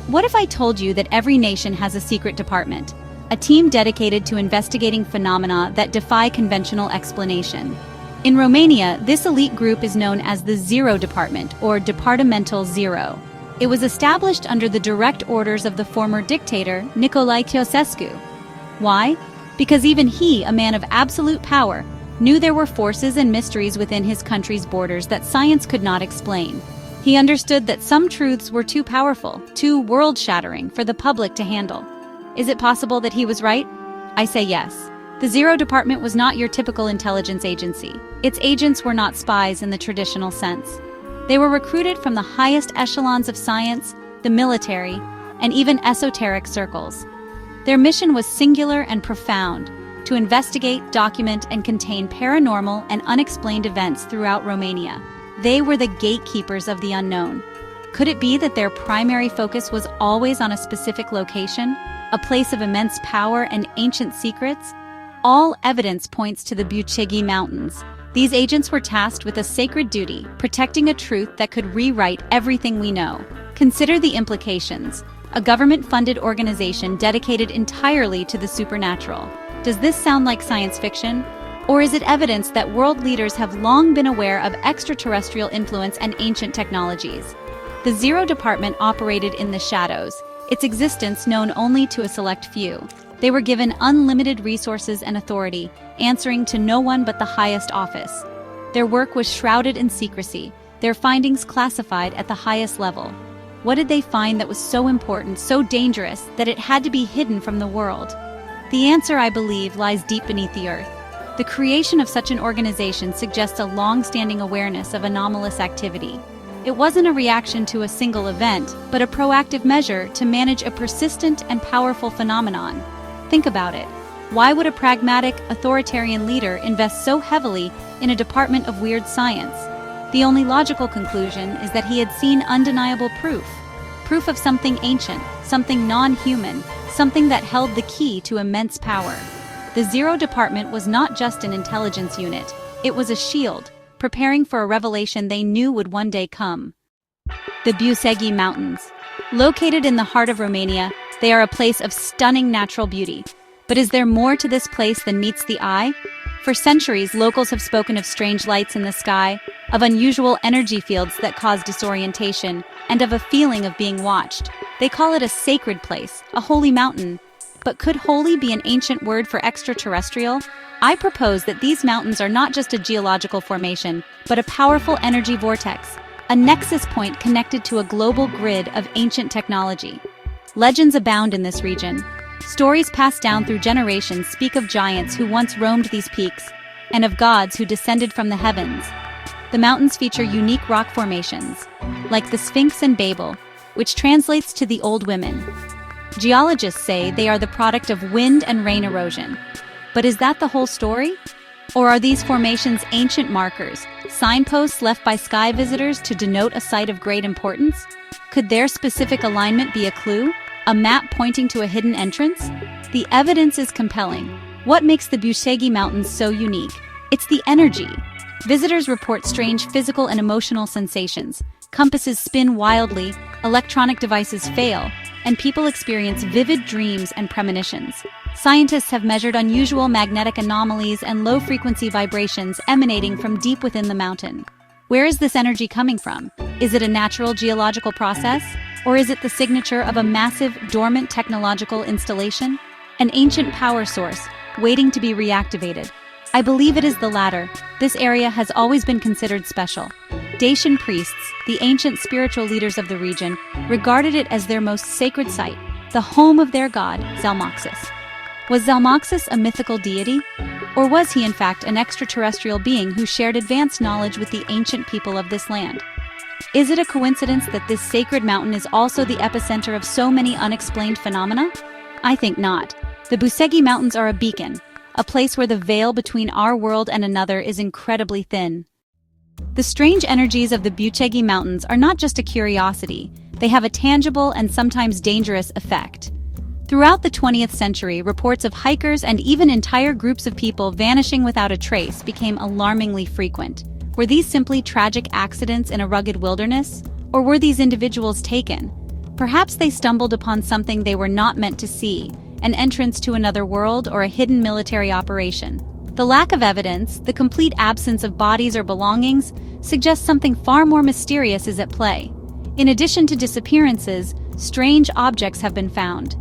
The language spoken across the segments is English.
What if I told you that every nation has a secret department, a team dedicated to investigating phenomena that defy conventional explanation? In Romania, this elite group is known as the Zero Department, or Departamental Zero. It was established under the direct orders of the former dictator, Nicolae Ceausescu. Why? Because even he, a man of absolute power, knew there were forces and mysteries within his country's borders that science could not explain. He understood that some truths were too powerful, too world-shattering for the public to handle. Is it possible that he was right? I say yes. The Zero Department was not your typical intelligence agency. Its agents were not spies in the traditional sense. They were recruited from the highest echelons of science, the military, and even esoteric circles. Their mission was singular and profound: to investigate, document, and contain paranormal and unexplained events throughout Romania. They were the gatekeepers of the unknown. Could it be that their primary focus was always on a specific location, a place of immense power and ancient secrets? All evidence points to the Bucegi Mountains. These agents were tasked with a sacred duty, protecting a truth that could rewrite everything we know. Consider the implications. A government-funded organization dedicated entirely to the supernatural. Does this sound like science fiction? Or is it evidence that world leaders have long been aware of extraterrestrial influence and ancient technologies? The Zero Department operated in the shadows, its existence known only to a select few. They were given unlimited resources and authority, answering to no one but the highest office. Their work was shrouded in secrecy, their findings classified at the highest level. What did they find that was so important, so dangerous, that it had to be hidden from the world? The answer, I believe, lies deep beneath the earth. The creation of such an organization suggests a long-standing awareness of anomalous activity. It wasn't a reaction to a single event, but a proactive measure to manage a persistent and powerful phenomenon. Think about it. Why would a pragmatic, authoritarian leader invest so heavily in a department of weird science? The only logical conclusion is that he had seen undeniable proof. Proof of something ancient, something non-human, something that held the key to immense power. The Zero Department was not just an intelligence unit, it was a shield, preparing for a revelation they knew would one day come. The Bucegi Mountains. Located in the heart of Romania, they are a place of stunning natural beauty. But is there more to this place than meets the eye? For centuries, locals have spoken of strange lights in the sky, of unusual energy fields that cause disorientation, and of a feeling of being watched. They call it a sacred place, a holy mountain. But could holy be an ancient word for extraterrestrial? I propose that these mountains are not just a geological formation, but a powerful energy vortex, a nexus point connected to a global grid of ancient technology. Legends abound in this region. Stories passed down through generations speak of giants who once roamed these peaks, and of gods who descended from the heavens. The mountains feature unique rock formations, like the Sphinx and Babel, which translates to the Old Women. Geologists say they are the product of wind and rain erosion. But is that the whole story? Or are these formations ancient markers, signposts left by sky visitors to denote a site of great importance? Could their specific alignment be a clue? A map pointing to a hidden entrance? The evidence is compelling. What makes the Bucegi Mountains so unique? It's the energy. Visitors report strange physical and emotional sensations. Compasses spin wildly, electronic devices fail, and people experience vivid dreams and premonitions. Scientists have measured unusual magnetic anomalies and low-frequency vibrations emanating from deep within the mountain. Where is this energy coming from? Is it a natural geological process? Or is it the signature of a massive, dormant technological installation? An ancient power source, waiting to be reactivated. I believe it is the latter. This area has always been considered special. Dacian priests, the ancient spiritual leaders of the region, regarded it as their most sacred site, the home of their god, Zalmoxis. Was Zalmoxis a mythical deity? Or was he in fact an extraterrestrial being who shared advanced knowledge with the ancient people of this land? Is it a coincidence that this sacred mountain is also the epicenter of so many unexplained phenomena? I think not. The Bucegi Mountains are a beacon, a place where the veil between our world and another is incredibly thin. The strange energies of the Bucegi Mountains are not just a curiosity, they have a tangible and sometimes dangerous effect. Throughout the 20th century, reports of hikers and even entire groups of people vanishing without a trace became alarmingly frequent. Were these simply tragic accidents in a rugged wilderness? Or were these individuals taken? Perhaps they stumbled upon something they were not meant to see, an entrance to another world or a hidden military operation. The lack of evidence, the complete absence of bodies or belongings, suggests something far more mysterious is at play. In addition to disappearances, strange objects have been found.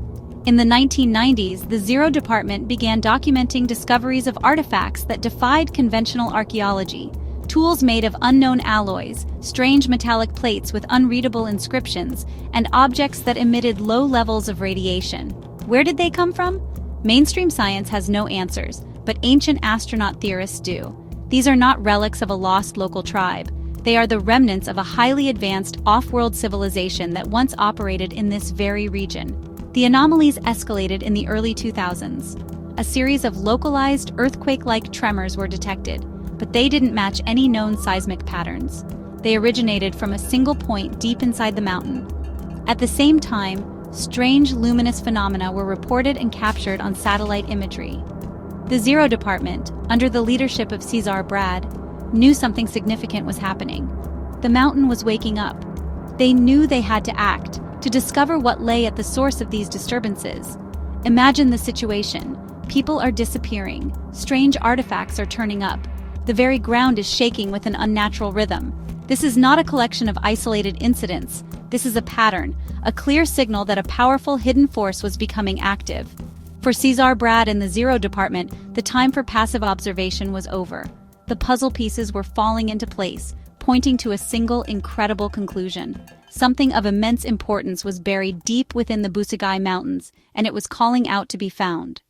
In the 1990s, the Zero Department began documenting discoveries of artifacts that defied conventional archaeology. Tools made of unknown alloys, strange metallic plates with unreadable inscriptions, and objects that emitted low levels of radiation. Where did they come from? Mainstream science has no answers, but ancient astronaut theorists do. These are not relics of a lost local tribe. They are the remnants of a highly advanced off-world civilization that once operated in this very region. The anomalies escalated in the early 2000s. A series of localized earthquake-like tremors were detected, but they didn't match any known seismic patterns. They originated from a single point deep inside the mountain. At the same time, strange luminous phenomena were reported and captured on satellite imagery. The Zero Department, under the leadership of Cesar Brad, knew something significant was happening. The mountain was waking up. They knew they had to act, to discover what lay at the source of these disturbances. Imagine the situation. People are disappearing. Strange artifacts are turning up. The very ground is shaking with an unnatural rhythm. This is not a collection of isolated incidents. This is a pattern, a clear signal that a powerful hidden force was becoming active. For Cesar Brad and the Zero Department, the time for passive observation was over. The puzzle pieces were falling into place, pointing to a single incredible conclusion. Something of immense importance was buried deep within the Bucegi Mountains, and it was calling out to be found.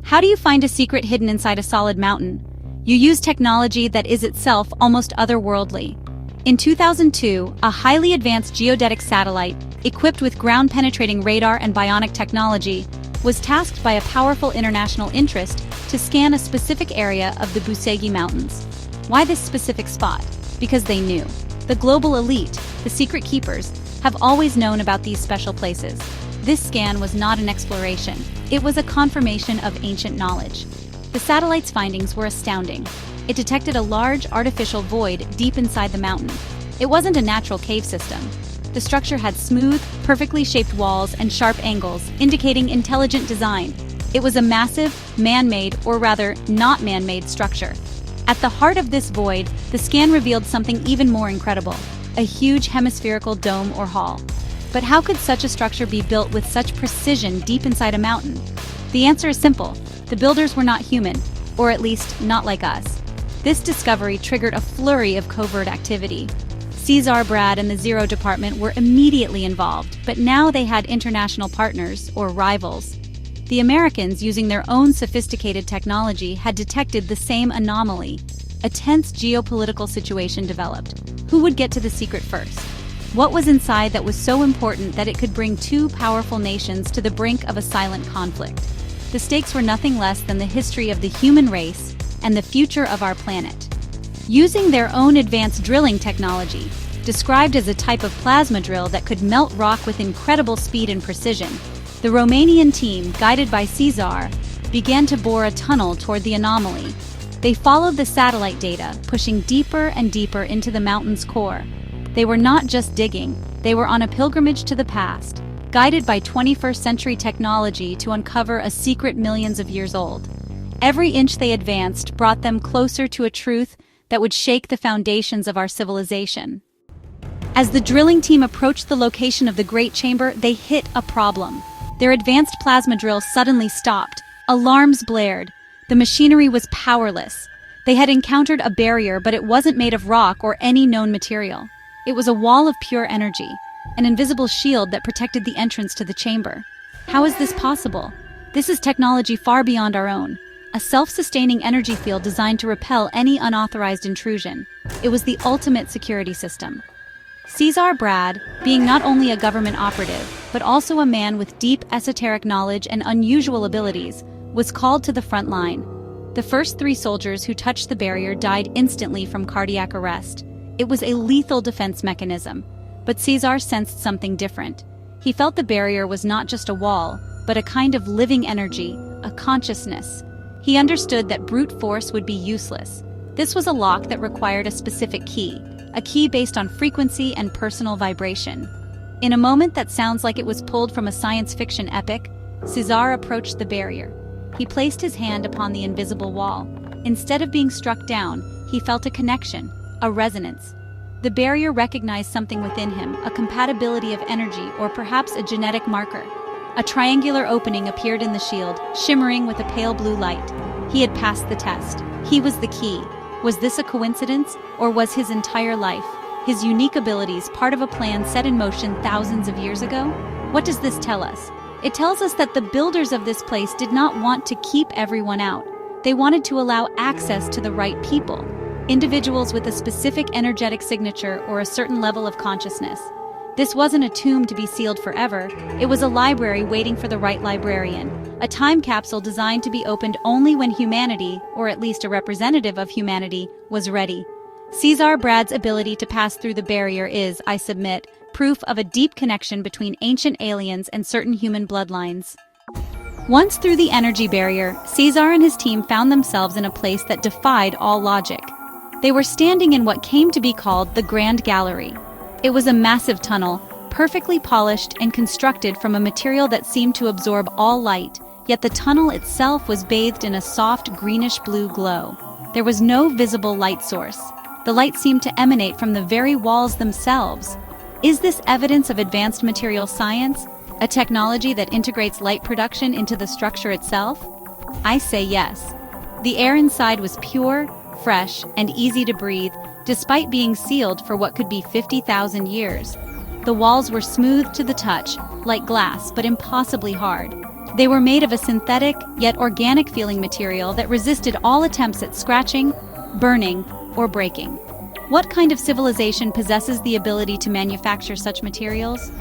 How do you find a secret hidden inside a solid mountain? You use technology that is itself almost otherworldly. In 2002, a highly advanced geodetic satellite, equipped with ground-penetrating radar and bionic technology, was tasked by a powerful international interest to scan a specific area of the Bucegi Mountains. Why this specific spot? Because they knew. The global elite, the secret keepers, have always known about these special places. This scan was not an exploration. It was a confirmation of ancient knowledge. The satellite's findings were astounding. It detected a large artificial void deep inside the mountain. It wasn't a natural cave system. The structure had smooth, perfectly shaped walls and sharp angles, indicating intelligent design. It was a massive, man-made, or rather, not man-made structure. At the heart of this void, the scan revealed something even more incredible: a huge hemispherical dome or hall. But how could such a structure be built with such precision deep inside a mountain? The answer is simple. The builders were not human, or at least not like us. This discovery triggered a flurry of covert activity. Cesar Brad and the Zero Department were immediately involved, but now they had international partners, or rivals. The Americans, using their own sophisticated technology, had detected the same anomaly. A tense geopolitical situation developed. Who would get to the secret first? What was inside that was so important that it could bring two powerful nations to the brink of a silent conflict? The stakes were nothing less than the history of the human race and the future of our planet. Using their own advanced drilling technology, described as a type of plasma drill that could melt rock with incredible speed and precision, the Romanian team, guided by Cesar, began to bore a tunnel toward the anomaly. They followed the satellite data, pushing deeper and deeper into the mountain's core. They were not just digging, they were on a pilgrimage to the past, guided by 21st century technology to uncover a secret millions of years old. Every inch they advanced brought them closer to a truth that would shake the foundations of our civilization. As the drilling team approached the location of the Great Chamber, they hit a problem. Their advanced plasma drill suddenly stopped. Alarms blared. The machinery was powerless. They had encountered a barrier, but it wasn't made of rock or any known material. It was a wall of pure energy, an invisible shield that protected the entrance to the chamber. How is this possible? This is technology far beyond our own. A self-sustaining energy field designed to repel any unauthorized intrusion. It was the ultimate security system. Cesar Brad, being not only a government operative, but also a man with deep esoteric knowledge and unusual abilities, was called to the front line. The first 3 soldiers who touched the barrier died instantly from cardiac arrest. It was a lethal defense mechanism, but Cesar sensed something different. He felt the barrier was not just a wall, but a kind of living energy, a consciousness. He understood that brute force would be useless. This was a lock that required a specific key, a key based on frequency and personal vibration. In a moment that sounds like it was pulled from a science fiction epic, Caesar approached the barrier. He placed his hand upon the invisible wall. Instead of being struck down, he felt a connection, a resonance. The barrier recognized something within him, a compatibility of energy or perhaps a genetic marker. A triangular opening appeared in the shield, shimmering with a pale blue light. He had passed the test. He was the key. Was this a coincidence, or was his entire life, his unique abilities, part of a plan set in motion thousands of years ago? What does this tell us? It tells us that the builders of this place did not want to keep everyone out. They wanted to allow access to the right people, individuals with a specific energetic signature or a certain level of consciousness. This wasn't a tomb to be sealed forever. It was a library waiting for the right librarian, a time capsule designed to be opened only when humanity, or at least a representative of humanity, was ready. Caesar Brad's ability to pass through the barrier is, I submit, proof of a deep connection between ancient aliens and certain human bloodlines. Once through the energy barrier, Caesar and his team found themselves in a place that defied all logic. They were standing in what came to be called the Grand Gallery. It was a massive tunnel, perfectly polished and constructed from a material that seemed to absorb all light, yet the tunnel itself was bathed in a soft greenish-blue glow. There was no visible light source. The light seemed to emanate from the very walls themselves. Is this evidence of advanced material science, a technology that integrates light production into the structure itself? I say yes. The air inside was pure, fresh, and easy to breathe, despite being sealed for what could be 50,000 years. The walls were smooth to the touch, like glass, but impossibly hard. They were made of a synthetic, yet organic-feeling material that resisted all attempts at scratching, burning, or breaking. What kind of civilization possesses the ability to manufacture such materials?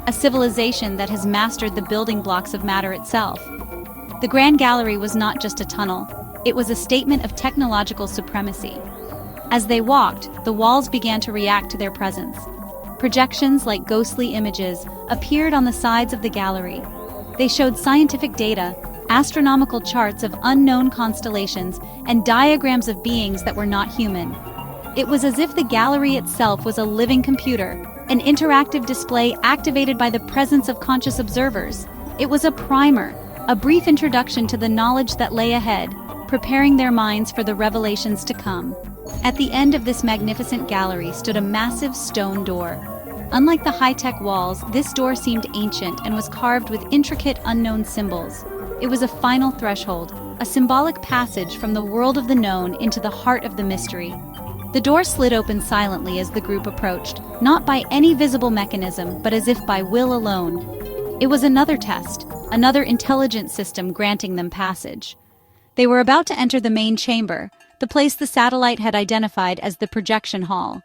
A civilization that has mastered the building blocks of matter itself. The Grand Gallery was not just a tunnel. It was a statement of technological supremacy. As they walked, the walls began to react to their presence. Projections like ghostly images appeared on the sides of the gallery. They showed scientific data, astronomical charts of unknown constellations, and diagrams of beings that were not human. It was as if the gallery itself was a living computer, an interactive display activated by the presence of conscious observers. It was a primer, a brief introduction to the knowledge that lay ahead, preparing their minds for the revelations to come. At the end of this magnificent gallery stood a massive stone door. Unlike the high-tech walls, this door seemed ancient and was carved with intricate unknown symbols. It was a final threshold, a symbolic passage from the world of the known into the heart of the mystery. The door slid open silently as the group approached, not by any visible mechanism, but as if by will alone. It was another test, another intelligent system granting them passage. They were about to enter the main chamber, the place the satellite had identified as the projection hall.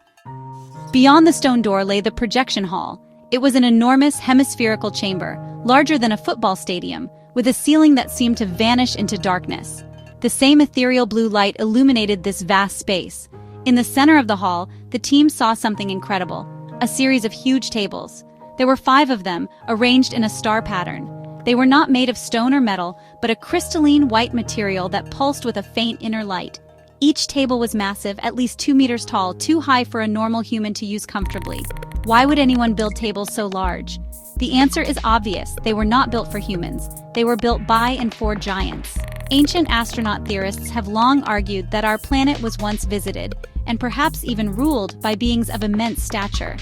Beyond the stone door lay the projection hall. It was an enormous hemispherical chamber, larger than a football stadium, with a ceiling that seemed to vanish into darkness. The same ethereal blue light illuminated this vast space. In the center of the hall, the team saw something incredible, a series of huge tables. There were 5 of them, arranged in a star pattern. They were not made of stone or metal, but a crystalline white material that pulsed with a faint inner light. Each table was massive, at least 2 meters tall, too high for a normal human to use comfortably. Why would anyone build tables so large? The answer is obvious. They were not built for humans. They were built by and for giants. Ancient astronaut theorists have long argued that our planet was once visited, and perhaps even ruled, by beings of immense stature.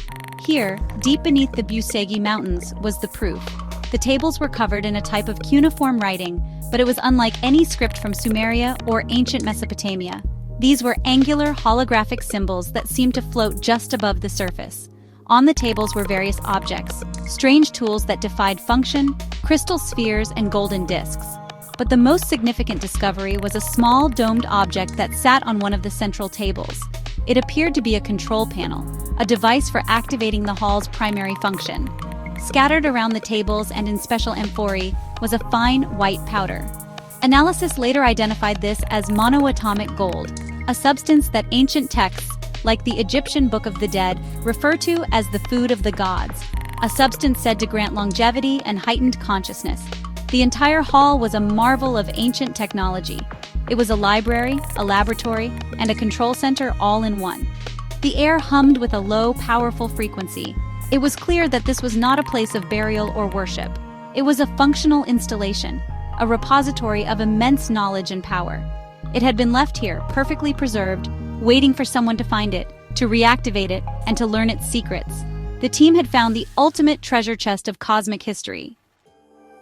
Here, deep beneath the Bucegi Mountains, was the proof. The tables were covered in a type of cuneiform writing, but it was unlike any script from Sumeria or ancient Mesopotamia. These were angular, holographic symbols that seemed to float just above the surface. On the tables were various objects, strange tools that defied function, crystal spheres, and golden discs. But the most significant discovery was a small domed object that sat on one of the central tables. It appeared to be a control panel, a device for activating the hall's primary function. Scattered around the tables and in special amphorae was a fine white powder. Analysis later identified this as monoatomic gold, a substance that ancient texts, like the Egyptian Book of the Dead, refer to as the food of the gods, a substance said to grant longevity and heightened consciousness. The entire hall was a marvel of ancient technology. It was a library, a laboratory, and a control center all in one. The air hummed with a low, powerful frequency. It was clear that this was not a place of burial or worship. It was a functional installation, a repository of immense knowledge and power. It had been left here, perfectly preserved, waiting for someone to find it, to reactivate it, and to learn its secrets. The team had found the ultimate treasure chest of cosmic history.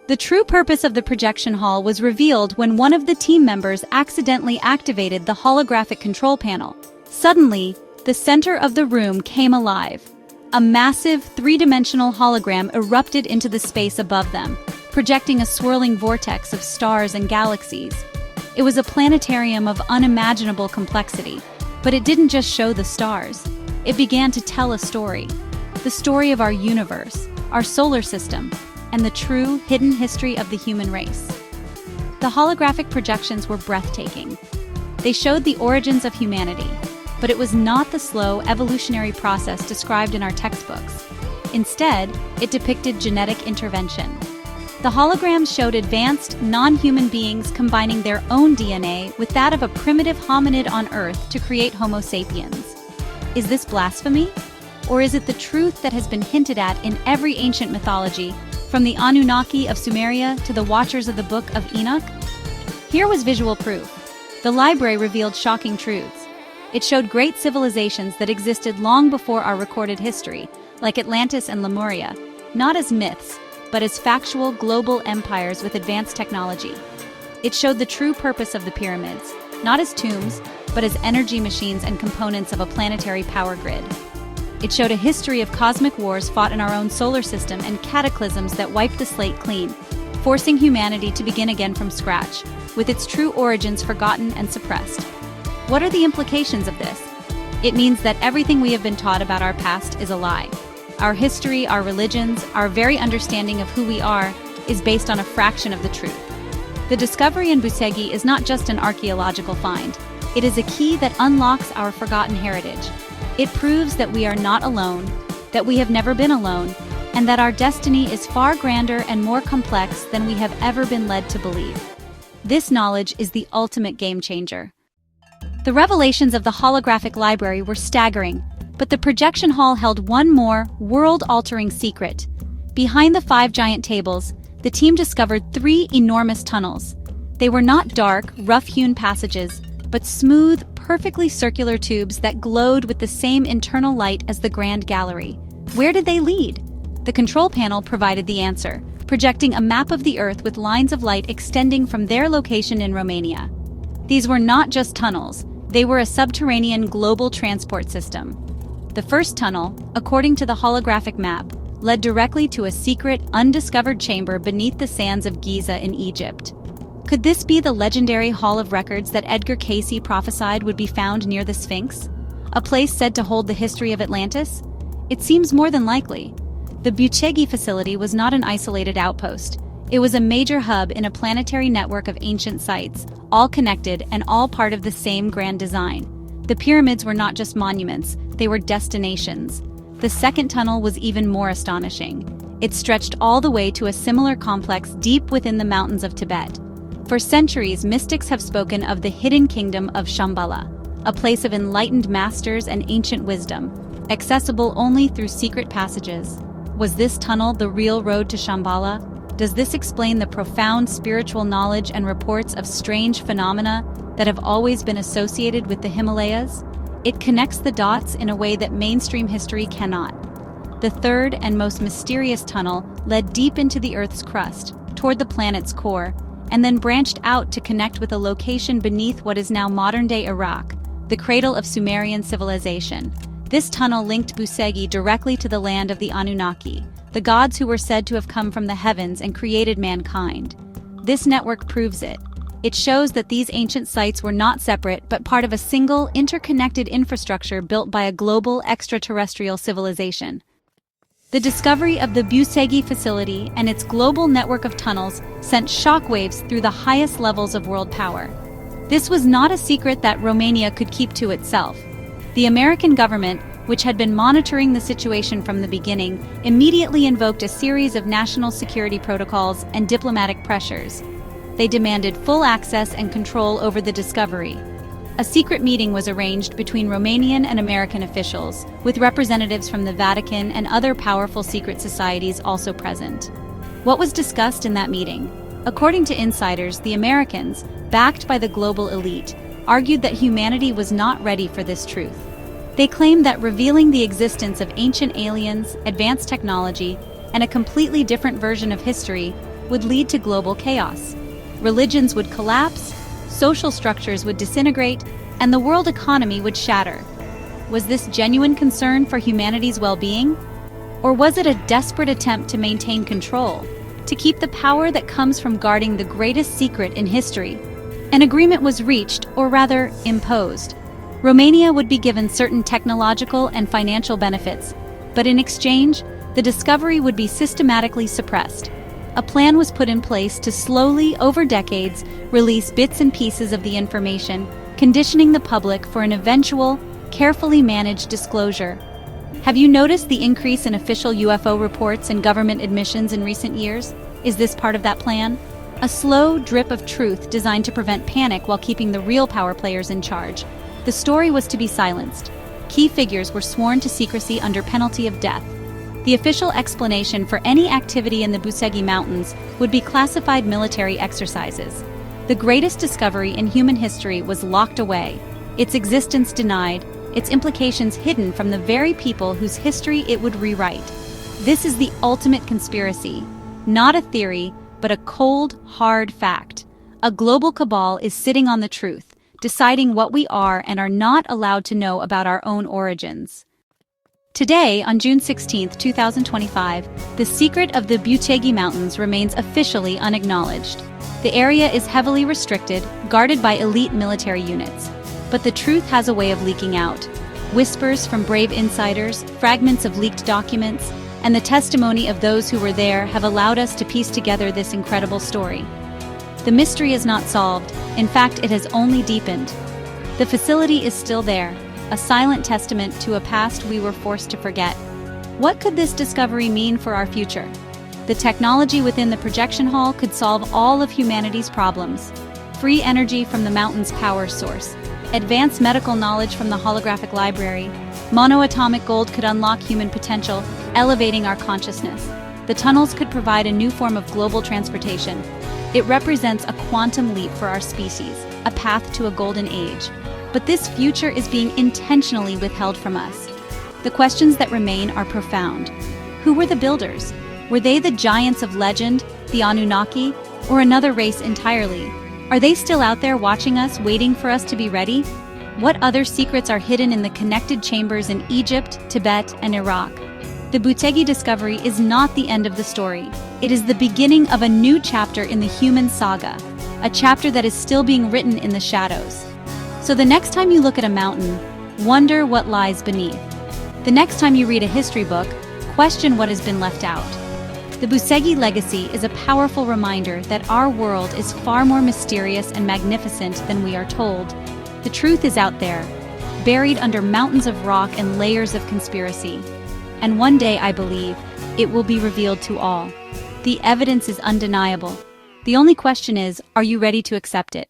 The true purpose of the projection hall was revealed when one of the team members accidentally activated the holographic control panel. Suddenly, the center of the room came alive. A massive, three-dimensional hologram erupted into the space above them, projecting a swirling vortex of stars and galaxies. It was a planetarium of unimaginable complexity, but it didn't just show the stars. It began to tell a story. The story of our universe, our solar system, and the true, hidden history of the human race. The holographic projections were breathtaking. They showed the origins of humanity, but it was not the slow, evolutionary process described in our textbooks. Instead, it depicted genetic intervention. The holograms showed advanced, non-human beings combining their own DNA with that of a primitive hominid on Earth to create Homo sapiens. Is this blasphemy? Or is it the truth that has been hinted at in every ancient mythology, from the Anunnaki of Sumeria to the Watchers of the Book of Enoch? Here was visual proof. The library revealed shocking truths. It showed great civilizations that existed long before our recorded history, like Atlantis and Lemuria, not as myths, but as factual global empires with advanced technology. It showed the true purpose of the pyramids, not as tombs, but as energy machines and components of a planetary power grid. It showed a history of cosmic wars fought in our own solar system and cataclysms that wiped the slate clean, forcing humanity to begin again from scratch, with its true origins forgotten and suppressed. What are the implications of this? It means that everything we have been taught about our past is a lie. Our history, our religions, our very understanding of who we are is based on a fraction of the truth. The discovery in Bucegi is not just an archaeological find. It is a key that unlocks our forgotten heritage. It proves that we are not alone, that we have never been alone, and that our destiny is far grander and more complex than we have ever been led to believe. This knowledge is the ultimate game changer. The revelations of the holographic library were staggering, but the projection hall held one more, world-altering secret. Behind the 5 giant tables, the team discovered 3 enormous tunnels. They were not dark, rough-hewn passages, but smooth, perfectly circular tubes that glowed with the same internal light as the Grand Gallery. Where did they lead? The control panel provided the answer, projecting a map of the Earth with lines of light extending from their location in Romania. These were not just tunnels, they were a subterranean global transport system. The first tunnel, according to the holographic map, led directly to a secret, undiscovered chamber beneath the sands of Giza in Egypt. Could this be the legendary Hall of Records that Edgar Cayce prophesied would be found near the Sphinx? A place said to hold the history of Atlantis? It seems more than likely. The Bucegi facility was not an isolated outpost. It was a major hub in a planetary network of ancient sites, all connected and all part of the same grand design. The pyramids were not just monuments, they were destinations. The second tunnel was even more astonishing. It stretched all the way to a similar complex deep within the mountains of Tibet. For centuries, mystics have spoken of the hidden kingdom of Shambhala, a place of enlightened masters and ancient wisdom, accessible only through secret passages. Was this tunnel the real road to Shambhala? Does this explain the profound spiritual knowledge and reports of strange phenomena that have always been associated with the Himalayas? It connects the dots in a way that mainstream history cannot. The third and most mysterious tunnel led deep into the Earth's crust, toward the planet's core, and then branched out to connect with a location beneath what is now modern-day Iraq, the cradle of Sumerian civilization. This tunnel linked Bucegi directly to the land of the Anunnaki, the gods who were said to have come from the heavens and created mankind. This network proves it. It shows that these ancient sites were not separate but part of a single, interconnected infrastructure built by a global extraterrestrial civilization. The discovery of the Bucegi facility and its global network of tunnels sent shockwaves through the highest levels of world power. This was not a secret that Romania could keep to itself. The American government, which had been monitoring the situation from the beginning, immediately invoked a series of national security protocols and diplomatic pressures. They demanded full access and control over the discovery. A secret meeting was arranged between Romanian and American officials, with representatives from the Vatican and other powerful secret societies also present. What was discussed in that meeting? According to insiders, the Americans, backed by the global elite, argued that humanity was not ready for this truth. They claimed that revealing the existence of ancient aliens, advanced technology, and a completely different version of history would lead to global chaos. Religions would collapse, social structures would disintegrate, and the world economy would shatter. Was this genuine concern for humanity's well-being? Or was it a desperate attempt to maintain control, to keep the power that comes from guarding the greatest secret in history? An agreement was reached, or rather, imposed. Romania would be given certain technological and financial benefits, but in exchange, the discovery would be systematically suppressed. A plan was put in place to slowly, over decades, release bits and pieces of the information, conditioning the public for an eventual, carefully managed disclosure. Have you noticed the increase in official UFO reports and government admissions in recent years? Is this part of that plan? A slow drip of truth designed to prevent panic while keeping the real power players in charge. The story was to be silenced. Key figures were sworn to secrecy under penalty of death. The official explanation for any activity in the Bucegi Mountains would be classified military exercises. The greatest discovery in human history was locked away, its existence denied, its implications hidden from the very people whose history it would rewrite. This is the ultimate conspiracy, not a theory, but a cold, hard fact. A global cabal is sitting on the truth, deciding what we are and are not allowed to know about our own origins. Today, on June 16, 2025, the secret of the Bucegi Mountains remains officially unacknowledged. The area is heavily restricted, guarded by elite military units. But the truth has a way of leaking out. Whispers from brave insiders, fragments of leaked documents, and the testimony of those who were there have allowed us to piece together this incredible story. The mystery is not solved. In fact, it has only deepened. The facility is still there, a silent testament to a past we were forced to forget. What could this discovery mean for our future? The technology within the projection hall could solve all of humanity's problems. Free energy from the mountain's power source, advanced medical knowledge from the holographic library, monoatomic gold could unlock human potential, elevating our consciousness. The tunnels could provide a new form of global transportation. It represents a quantum leap for our species, a path to a golden age. But this future is being intentionally withheld from us. The questions that remain are profound. Who were the builders? Were they the giants of legend, the Anunnaki, or another race entirely? Are they still out there watching us, waiting for us to be ready? What other secrets are hidden in the connected chambers in Egypt, Tibet, and Iraq? The Bucegi discovery is not the end of the story. It is the beginning of a new chapter in the human saga, a chapter that is still being written in the shadows. So the next time you look at a mountain, wonder what lies beneath. The next time you read a history book, question what has been left out. The Bucegi legacy is a powerful reminder that our world is far more mysterious and magnificent than we are told. The truth is out there, buried under mountains of rock and layers of conspiracy. And one day, I believe, it will be revealed to all. The evidence is undeniable. The only question is, are you ready to accept it?